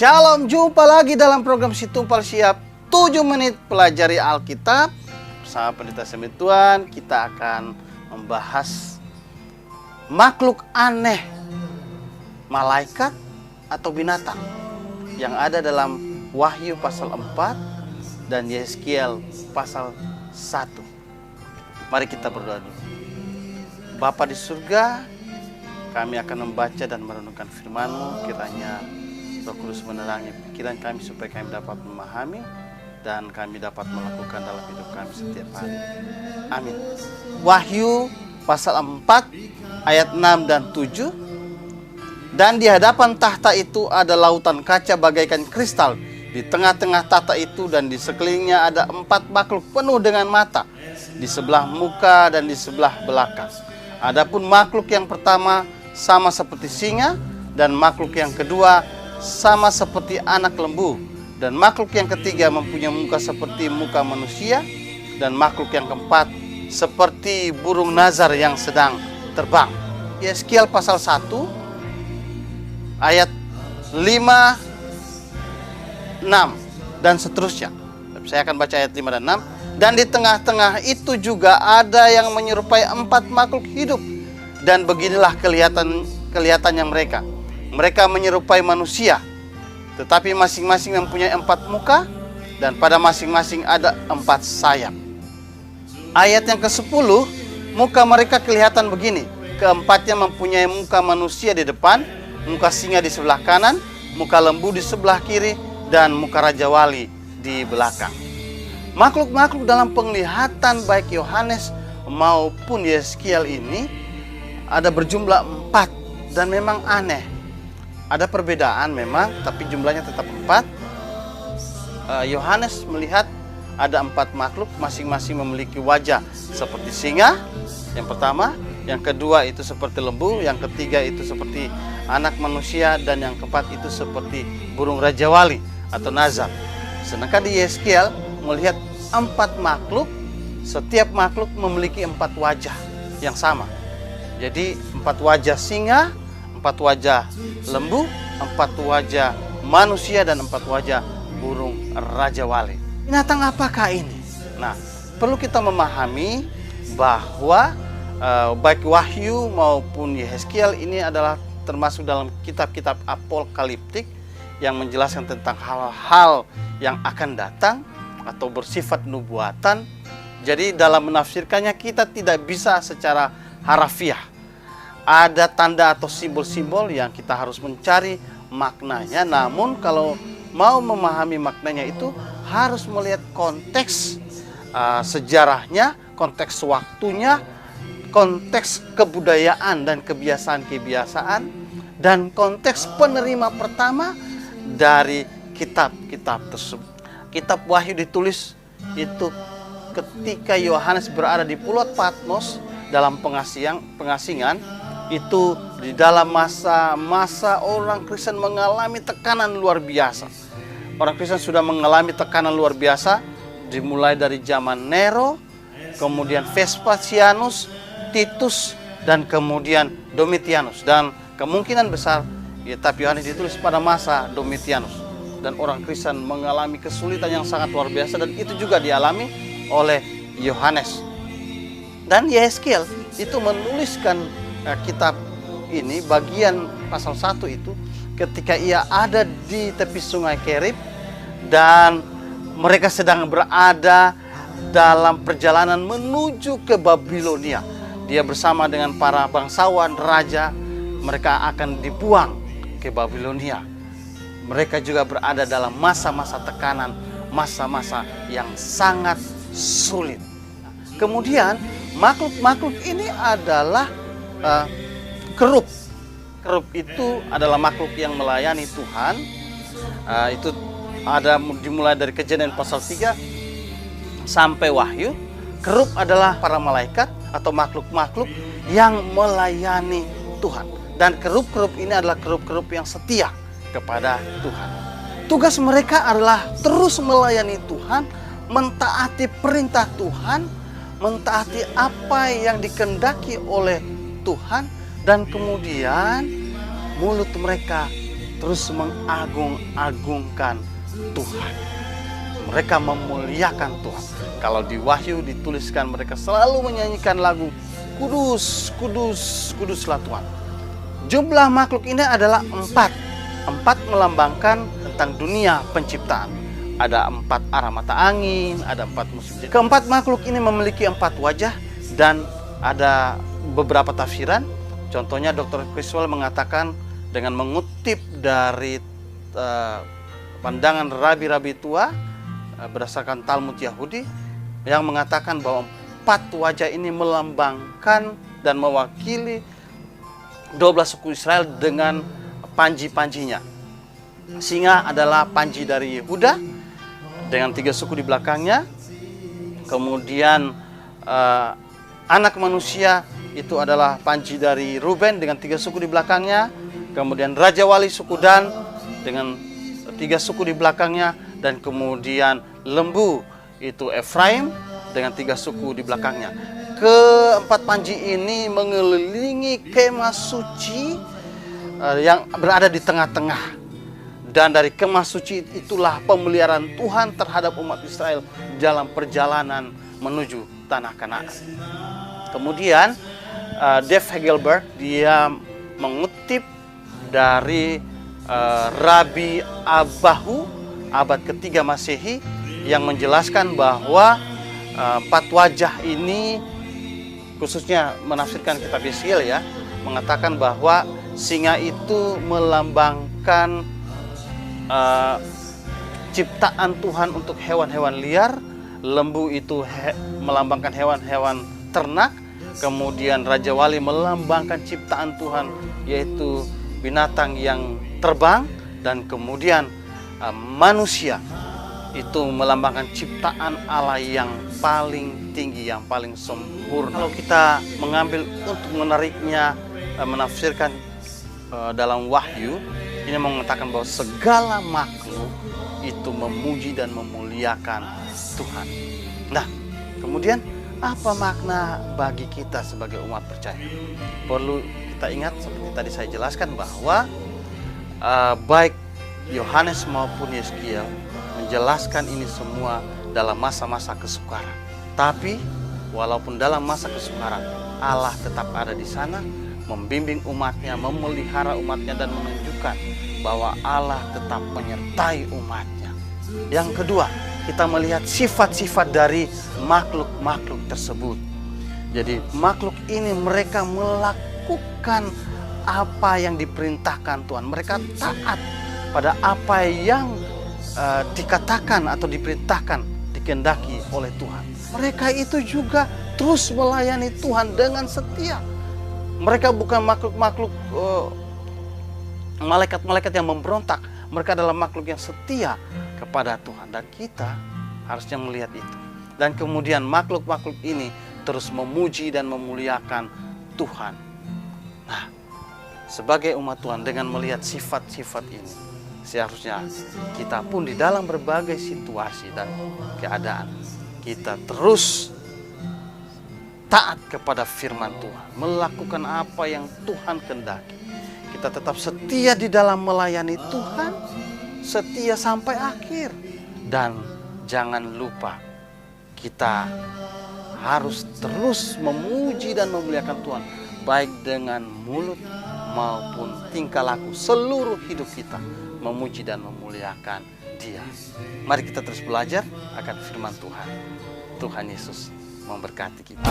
Shalom, jumpa lagi dalam program Si Tumpal Siap 7 menit pelajari Alkitab. Bersama Pendeta Semituan, kita akan membahas makhluk aneh, malaikat atau binatang yang ada dalam Wahyu pasal 4 dan Yeskiel pasal 1. Mari kita berdoa dulu. Bapa di surga, kami akan membaca dan merenungkan firman-Mu. Kiranya Roh Kudus menerangi pikiran kami supaya kami dapat memahami dan kami dapat melakukan dalam hidup kami setiap hari. Amin. Wahyu pasal 4 ayat 6 dan 7. Dan di hadapan tahta itu ada lautan kaca bagaikan kristal. Di tengah-tengah tahta itu dan di sekelilingnya ada 4 makhluk penuh dengan mata, di sebelah muka dan di sebelah belakang. Adapun makhluk yang pertama sama seperti singa, dan makhluk yang kedua sama seperti anak lembu, dan makhluk yang ketiga mempunyai muka seperti muka manusia, dan makhluk yang keempat seperti burung nazar yang sedang terbang. Yeskiel pasal 1 ayat 5, 6 dan seterusnya. Saya akan baca ayat 5 dan 6. Dan di tengah-tengah itu juga ada yang menyerupai 4 makhluk hidup, dan beginilah kelihatannya mereka. Mereka menyerupai manusia, tetapi masing-masing mempunyai 4 muka, dan pada masing-masing ada 4 sayap. Ayat yang ke-10, muka mereka kelihatan begini. Keempatnya mempunyai muka manusia di depan, muka singa di sebelah kanan, muka lembu di sebelah kiri, dan muka Raja Wali di belakang. Makhluk-makhluk dalam penglihatan baik Yohanes maupun Yeskiel ini ada berjumlah 4 dan memang aneh. Ada perbedaan memang, tapi jumlahnya tetap 4. Yohanes melihat ada 4 makhluk, masing-masing memiliki wajah seperti singa, yang pertama. Yang kedua itu seperti lembu, yang ketiga itu seperti anak manusia, dan yang keempat itu seperti burung Raja Wali atau nazar. Sedangkan di Yeskiel melihat 4 makhluk, setiap makhluk memiliki 4 wajah yang sama. Jadi 4 wajah singa, 4 wajah lembu, 4 wajah manusia, dan 4 wajah burung Raja Wali. Binatang apakah ini? Nah, perlu kita memahami bahwa baik Wahyu maupun Yeskiel ini adalah termasuk dalam kitab-kitab apokaliptik yang menjelaskan tentang hal-hal yang akan datang atau bersifat nubuatan. Jadi dalam menafsirkannya kita tidak bisa secara harafiah. Ada tanda atau simbol-simbol yang kita harus mencari maknanya. Namun kalau mau memahami maknanya itu harus melihat konteks sejarahnya, konteks waktunya, konteks kebudayaan dan kebiasaan-kebiasaan, dan konteks penerima pertama dari kitab-kitab tersebut. Kitab Wahyu ditulis itu ketika Yohanes berada di Pulau Patmos dalam pengasingan. Itu di dalam masa orang Kristen mengalami tekanan luar biasa. Orang Kristen sudah mengalami tekanan luar biasa, dimulai dari zaman Nero, kemudian Vespasianus, Titus, dan kemudian Domitianus. Dan kemungkinan besar kitab Yohanes ditulis pada masa Domitianus. Dan orang Kristen mengalami kesulitan yang sangat luar biasa, dan itu juga dialami oleh Yohanes. Dan Yeskiel itu menuliskan kitab ini, bagian pasal 1 itu, ketika ia ada di tepi sungai Kerib dan mereka sedang berada dalam perjalanan menuju ke Babilonia. Dia bersama dengan para bangsawan, raja, mereka akan dibuang ke Babilonia. Mereka juga berada dalam masa-masa tekanan, masa-masa yang sangat sulit. Kemudian makhluk-makhluk ini adalah kerub. Kerub itu adalah makhluk yang melayani Tuhan. Itu ada dimulai dari Kejadian pasal 3 sampai Wahyu. Kerub adalah para malaikat atau makhluk-makhluk yang melayani Tuhan. Dan kerub-kerub ini adalah kerub-kerub yang setia kepada Tuhan. Tugas mereka adalah terus melayani Tuhan, mentaati perintah Tuhan, mentaati apa yang dikehendaki oleh Tuhan, dan kemudian mulut mereka terus mengagung-agungkan Tuhan. Mereka memuliakan Tuhan. Kalau di Wahyu dituliskan mereka selalu menyanyikan lagu Kudus, Kudus, Kuduslah Tuhan. Jumlah makhluk ini adalah 4. 4 melambangkan tentang dunia penciptaan. Ada 4 arah mata angin, ada 4 musim. Keempat makhluk ini memiliki 4 wajah dan ada beberapa tafsiran. Contohnya Dr. Criswell mengatakan dengan mengutip dari pandangan rabi-rabi tua berdasarkan Talmud Yahudi yang mengatakan bahwa 4 wajah ini melambangkan dan mewakili 12 suku Israel dengan panji-panjinya. Singa adalah panji dari Yehuda dengan 3 suku di belakangnya. Kemudian anak manusia itu adalah panji dari Ruben dengan 3 suku di belakangnya. Kemudian Raja Wali suku Dan dengan 3 suku di belakangnya. Dan kemudian lembu itu Efraim dengan 3 suku di belakangnya. Keempat panji ini mengelilingi kemah suci yang berada di tengah-tengah. Dan dari kemah suci itulah pemeliharaan Tuhan terhadap umat Israel dalam perjalanan menuju tanah Kanaan. Kemudian Dave Hegelberg dia mengutip dari Rabi Abahu abad ketiga Masehi yang menjelaskan bahwa 4 wajah ini, khususnya menafsirkan kitab Yeskiel ya, mengatakan bahwa singa itu melambangkan ciptaan Tuhan untuk hewan-hewan liar, lembu itu melambangkan hewan-hewan ternak, kemudian Raja Wali melambangkan ciptaan Tuhan yaitu binatang yang terbang, dan kemudian manusia itu melambangkan ciptaan Allah yang paling tinggi, yang paling sempurna. Kalau kita mengambil untuk menariknya, menafsirkan dalam Wahyu, ini mengatakan bahwa segala makhluk itu memuji dan memuliakan Tuhan. Nah, kemudian apa makna bagi kita sebagai umat percaya? Perlu kita ingat seperti tadi saya jelaskan bahwa baik Yohanes maupun Yeskiel menjelaskan ini semua dalam masa-masa kesukaran. Tapi walaupun dalam masa kesukaran, Allah tetap ada di sana, membimbing umatnya, memelihara umatnya, dan menunjukkan bahwa Allah tetap menyertai umatnya. Yang kedua, kita melihat sifat-sifat dari makhluk-makhluk tersebut. Jadi makhluk ini mereka melakukan apa yang diperintahkan Tuhan. Mereka taat pada apa yang dikatakan atau diperintahkan, dikehendaki oleh Tuhan. Mereka itu juga terus melayani Tuhan dengan setia. Mereka bukan makhluk-makhluk malaikat-malaikat yang memberontak. Mereka adalah makhluk yang setia kepada Tuhan, dan kita harusnya melihat itu. Dan kemudian makhluk-makhluk ini terus memuji dan memuliakan Tuhan. Nah, sebagai umat Tuhan, dengan melihat sifat-sifat ini, seharusnya kita pun di dalam berbagai situasi dan keadaan, kita terus taat kepada firman Tuhan, melakukan apa yang Tuhan kehendaki. Kita tetap setia di dalam melayani Tuhan, setia sampai akhir. Dan jangan lupa, kita harus terus memuji dan memuliakan Tuhan, baik dengan mulut maupun tingkah laku. Seluruh hidup kita memuji dan memuliakan Dia. Mari kita terus belajar akan firman Tuhan. Tuhan Yesus memberkati kita.